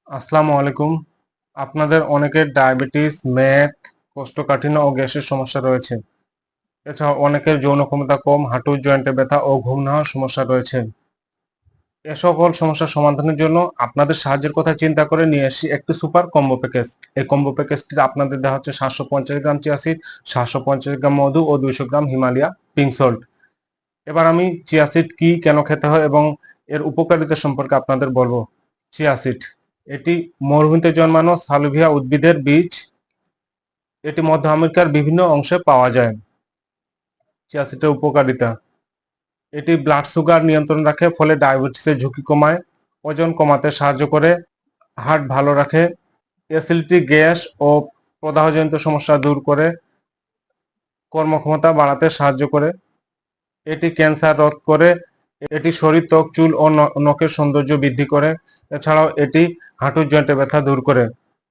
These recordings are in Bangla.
আসসালামু আলাইকুম। আপনাদের অনেকের ডায়াবেটিস, মেদ, কোষ্ঠকাঠিন্য ও গ্যাসের সমস্যা রয়েছে। এছাড়াও অনেকের যৌন ক্ষমতা কম, হাঁটু জয়েন্টে ব্যথা ও ঘুম না হওয়ার সমস্যা রয়েছে। এ সকল সমস্যার সমাধানের জন্য আপনাদের সাহায্যের কথা চিন্তা করে নিয়ে আসি একটি সুপার কম্বো প্যাকেজ। এই কম্বো প্যাকেজটিতে আপনাদের দেওয়া হচ্ছে 750 গ্রাম চিয়া সিড, 750 গ্রাম মধু ও 200 গ্রাম হিমালয়া পিঙ্ক সল্ট। এবার আমি চিয়া সিড কি, কেন খেতে হয় এবং এর উপকারিতা সম্পর্কে আপনাদের বলবো। চিয়া সিড এটি মরুভূমিতে জন্মানো সালভিয়া উদ্ভিদের বীজ। এটি মধ্য আমেরিকার বিভিন্ন অংশে পাওয়া যায়। চিয়া সিডের উপকারিতা: এটি ব্লাড সুগার নিয়ন্ত্রণ রাখে, ফলে ডায়াবেটিসের ঝুঁকি কমায়, ওজন কমাতে সাহায্য করে, হার্ট ভালো রাখে, অ্যাসিডিটি, গ্যাস ও প্রদাহজনিত সমস্যা দূর করে, কর্মক্ষমতা বাড়াতে সাহায্য করে, এটি ক্যান্সার রোধ করে, এটি শরীর, ত্বক, চুল ও নখের সৌন্দর্য বৃদ্ধি করে। এছাড়াও এটি হাঁটুর জয়েন্টে ব্যথা দূর করে।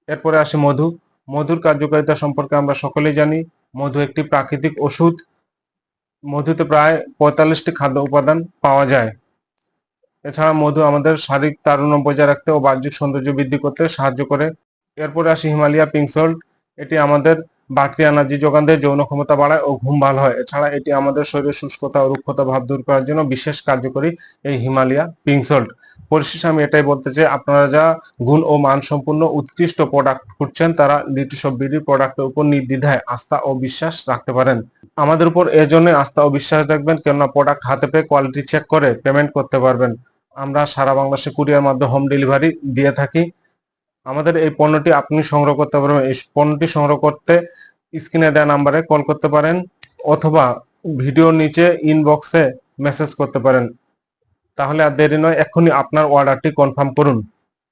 এরপরে আসি মধু। মধুর কার্যকারিতা সম্পর্কে আমরা সকলেই জানি। মধু একটি প্রাকৃতিক ওষুধ। মধুতে প্রায় 45টি খাদ্য উপাদান পাওয়া যায়। এছাড়া মধু আমাদের শারীরিক তারুণ্য বজায় রাখতে ও বাহ্যিক সৌন্দর্য বৃদ্ধি করতে সাহায্য করে। এরপরে আসি হিমালয়া পিঙ্ক সল্ট। এটি আমাদের বাড়তি এনার্জি যোগান দেয়, যৌন ক্ষমতা বাড়ায় ও ঘুম ভালো হয়। এছাড়া এটি আমাদের শরীরের শুষ্কতা ও রুক্ষতা ভাব দূর করার জন্য বিশেষ কার্যকরী এই হিমালয়া পিঙ্ক সল্ট। পরিশেষে আমি এটাই বলতে চাই, আপনারা যা গুণ ও মানসম্পন্ন উৎকৃষ্ট প্রোডাক্ট খুঁজছেন তারা লিটু সব বিডি প্রোডাক্টের উপর নির্দ্বিধায় আস্থা ও বিশ্বাস রাখতে পারেন। আমাদের উপর এজন্য আস্থা ও বিশ্বাস রাখবেন, কেননা প্রোডাক্ট হাতে পেয়ে কোয়ালিটি চেক করে পেমেন্ট করতে পারবেন। আমরা সারা বাংলাদেশে কুরিয়ার মাধ্যমে হোম ডেলিভারি দিয়ে থাকি। আমাদের এই পণ্যটি আপনি সংগ্রহ করতে পারবেন। এই পণ্যটি সংগ্রহ করতে স্ক্রিনে দেওয়া নাম্বারে কল করতে পারেন অথবা ভিডিওর নিচে ইনবক্সে মেসেজ করতে পারেন। তাহলে আর দেরি নয়, এক্ষুনি আপনার অর্ডারটি কনফার্ম করুন।